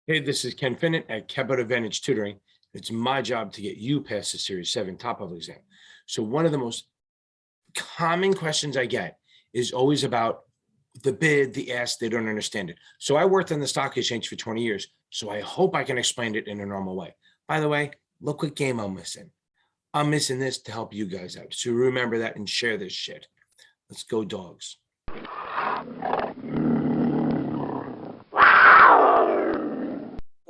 Hey, this is Ken Finnan at Cabot Advantage Tutoring. It's my job to get you past the Series 7 top level exam. So one of the most common questions I get is always about the bid, the ask, they don't understand it. So I worked on the stock exchange for 20 years, so I hope I can explain it in a normal way. By the way, look what game I'm missing. I'm missing this to help you guys out. So remember that and share this shit. Let's go, dogs.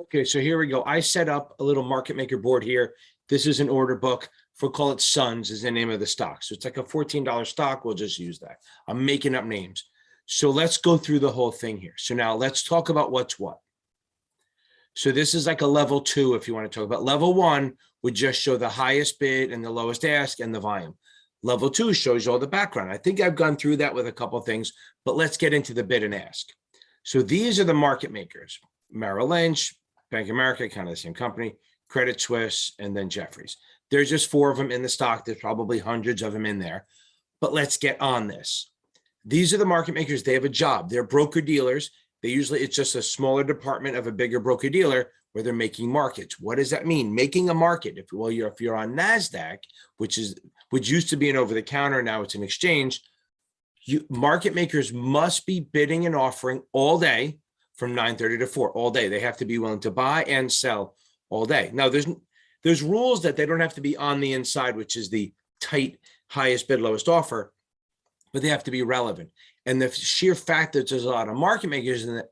Okay, so here we go. I set up a little market maker board here. This is an order book for, call it Suns is the name of the stock. So it's like a $14 stock. We'll just use that. I'm making up names. So let's go through the whole thing here. So now let's talk about what's what. So this is like a level 2, if you want to talk about. Level 1 would just show the highest bid and the lowest ask and the volume. Level 2 shows you all the background. I think I've gone through that with a couple of things, but let's get into the bid and ask. So these are the market makers: Merrill Lynch, Bank of America, kind of the same company, Credit Suisse, and then Jefferies. There's just 4 of them in the stock. There's probably hundreds of them in there, but let's get on this. These are the market makers. They have a job. They're broker dealers. It's just a smaller department of a bigger broker dealer where they're making markets. What does that mean? Making a market. If you're on NASDAQ, which used to be an over the counter, now it's an exchange. Market makers must be bidding and offering all day from 9:30 to 4 all day. They have to be willing to buy and sell all day. Now there's rules that they don't have to be on the inside, which is the tight highest bid, lowest offer, but they have to be relevant. And the sheer fact that there's a lot of market makers in that,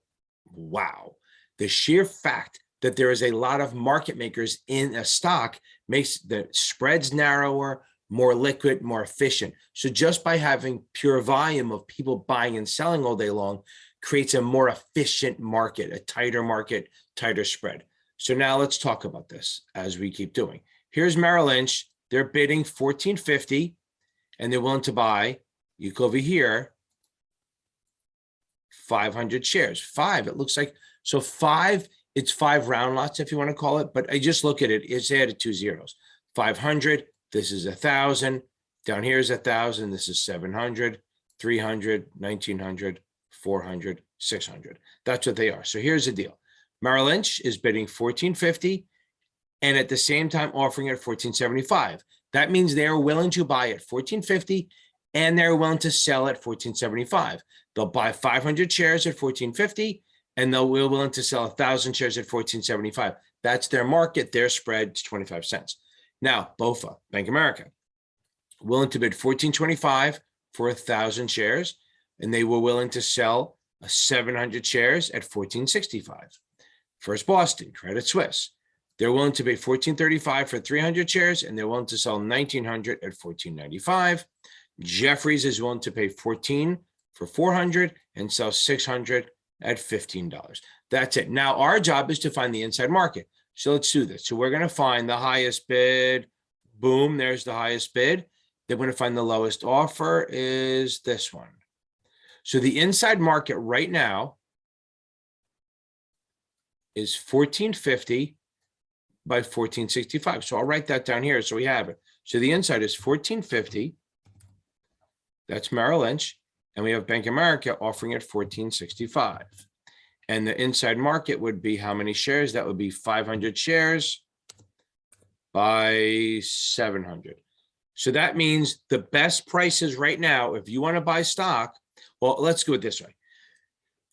wow, the sheer fact that there is a lot of market makers in a stock makes the spreads narrower, more liquid, more efficient. So just by having pure volume of people buying and selling all day long creates a more efficient market, a tighter market, tighter spread. So now let's talk about this as we keep doing. Here's Merrill Lynch. They're bidding $14.50 and they're willing to buy, you go over here, 500 shares. 5, it looks like. So 5, it's 5 round lots if you want to call it, but I just look at it, it's added 2 zeros. 500, this is 1,000. Down here is 1,000. This is 700, 300, 1,900. 400, 600. That's what they are. So here's the deal. Merrill Lynch is bidding $14.50 and at the same time offering it $14.75. That means they are willing to buy at $14.50 and they're willing to sell at $14.75. They'll buy 500 shares at $14.50 and they'll be willing to sell 1,000 shares at $14.75. That's their market. Their spread is 25 cents. Now, BOFA, Bank of America, willing to bid $14.25 for 1,000 shares, and they were willing to sell 700 shares at $14.65. First Boston, Credit Suisse, they're willing to pay $14.35 for 300 shares, and they're willing to sell 1,900 at $14.95. Jefferies is willing to pay $14 for 400 and sell 600 at $15. That's it. Now our job is to find the inside market. So let's do this. So we're going to find the highest bid. Boom, there's the highest bid. Then we're going to find the lowest offer is this one. So the inside market right now is $14.50 by $14.65. So I'll write that down here so we have it. So the inside is $14.50. That's Merrill Lynch. And we have Bank of America offering it $14.65. And the inside market would be how many shares? That would be 500 shares by 700. So that means the best prices right now, if you want to buy stock, well, let's go this way.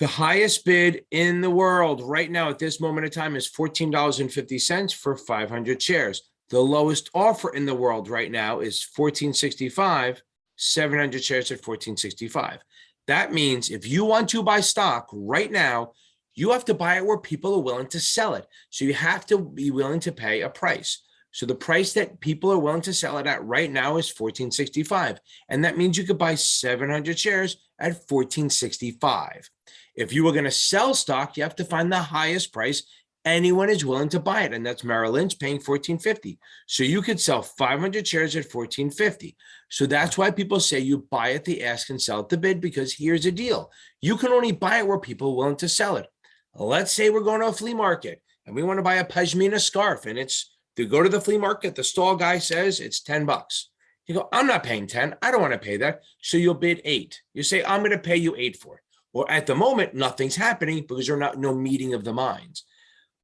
The highest bid in the world right now at this moment in time is $14.50 for 500 shares. The lowest offer in the world right now is $14.65, 700 shares at $14.65. That means if you want to buy stock right now, you have to buy it where people are willing to sell it. So you have to be willing to pay a price. So the price that people are willing to sell it at right now is $14.65. And that means you could buy 700 shares at $14.65. If you were going to sell stock, you have to find the highest price anyone is willing to buy it. And that's Merrill Lynch paying $14.50. So you could sell 500 shares at $14.50. So that's why people say you buy at the ask and sell at the bid, because here's the deal. You can only buy it where people are willing to sell it. Let's say we're going to a flea market and we want to buy a pashmina scarf, and it's to go to the flea market. The stall guy says it's $10. You go, I'm not paying 10. I don't want to pay that. So you'll bid 8. You say, I'm going to pay you 8 for it. Well, at the moment, nothing's happening because there's no meeting of the minds.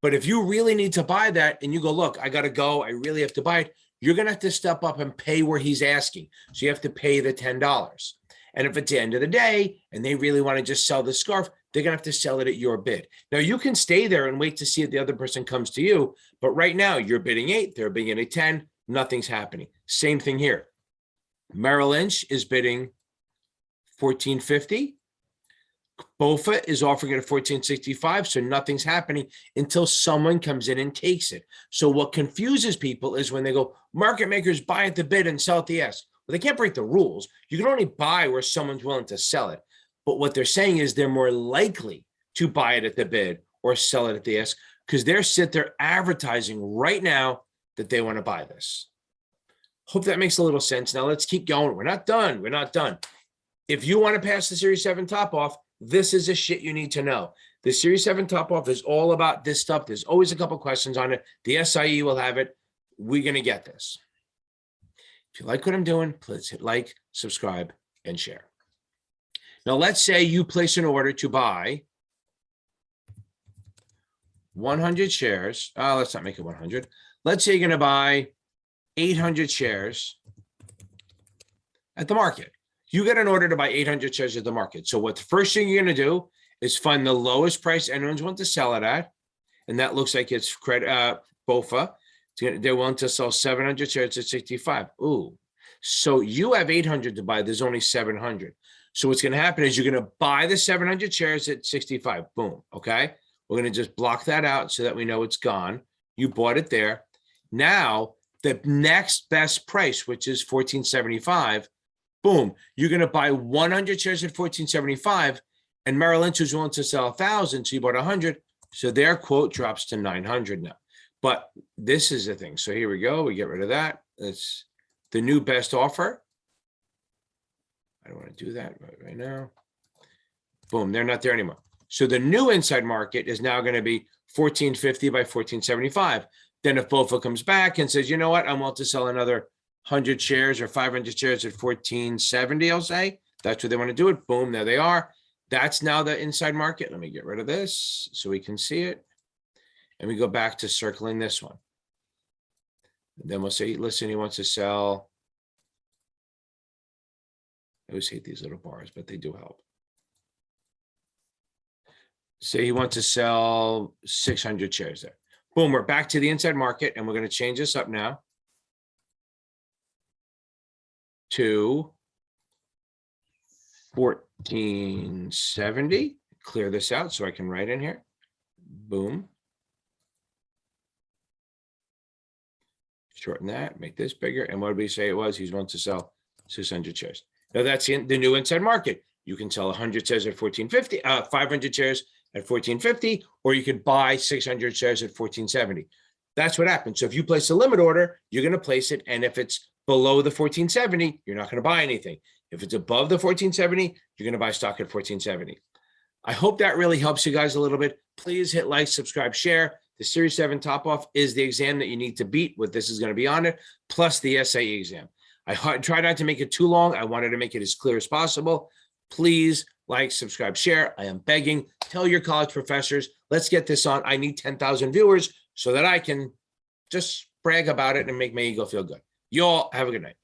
But if you really need to buy that and you go, look, I got to go, I really have to buy it, you're going to have to step up and pay where he's asking. So you have to pay the $10. And if it's the end of the day and they really want to just sell the scarf, they're going to have to sell it at your bid. Now, you can stay there and wait to see if the other person comes to you. But right now, you're bidding 8, they're bidding at 10, nothing's happening. Same thing here. Merrill Lynch is bidding $14.50. BOFA is offering it at $14.65, so nothing's happening until someone comes in and takes it. So what confuses people is when they go, market makers buy at the bid and sell at the ask. Well, they can't break the rules. You can only buy where someone's willing to sell it. But what they're saying is they're more likely to buy it at the bid or sell it at the ask because they're advertising right now that they want to buy this. Hope that makes a little sense. Now let's keep going. We're not done. We're not done. If you want to pass the Series 7 top off, this is the shit you need to know. The Series 7 top off is all about this stuff. There's always a couple questions on it. The SIE will have it. We're going to get this. If you like what I'm doing, please hit like, subscribe, and share. Now, let's say you place an order to buy 100 shares. Let's not make it 100. Let's say you're going to buy 800 shares at the market. You get an order to buy 800 shares at the market. So what the first thing you're going to do is find the lowest price anyone's willing to sell it at. And that looks like it's BOFA. They're willing to sell 700 shares at 65. Ooh. So you have 800 to buy. There's only 700. So what's going to happen is you're going to buy the 700 shares at 65. Boom. Okay. We're going to just block that out so that we know it's gone. You bought it there. Now the next best price, which is $14.75. Boom, you're going to buy 100 shares at $14.75, and Merrill Lynch is willing to sell 1,000, so you bought 100, so their quote drops to 900 now. But this is the thing. So here we go. We get rid of that. It's the new best offer. I don't want to do that right now. Boom, they're not there anymore. So the new inside market is now going to be $14.50 by $14.75. Then if BOFA comes back and says, you know what, I'm willing to sell another 100 shares or 500 shares at $14.70, I'll say. That's what they want to do it. Boom, there they are. That's now the inside market. Let me get rid of this so we can see it. And we go back to circling this one. And then we'll say, listen, he wants to sell. I always hate these little bars, but they do help. Say he wants to sell 600 shares there. Boom, we're back to the inside market, and we're going to change this up now to $14.70. Clear this out so I can write in here. Boom. Shorten that, make this bigger. And what did we say it was? He wants to sell 600 shares. Now that's the new inside market. You can sell 100 shares at $14.50, 500 shares at $14.50, or you could buy 600 shares at $14.70. That's what happens. So if you place a limit order, you're going to place it. And if it's below the $14.70, you're not going to buy anything. If it's above the $14.70, you're going to buy stock at $14.70. I hope that really helps you guys a little bit. Please hit like, subscribe, share. The Series 7 top off is the exam that you need to beat. What this is going to be on it, plus the SAE exam. I try not to make it too long. I wanted to make it as clear as possible. Please like, subscribe, share. I am begging. Tell your college professors. Let's get this on. I need 10,000 viewers so that I can just brag about it and make my ego feel good. You all have a good night.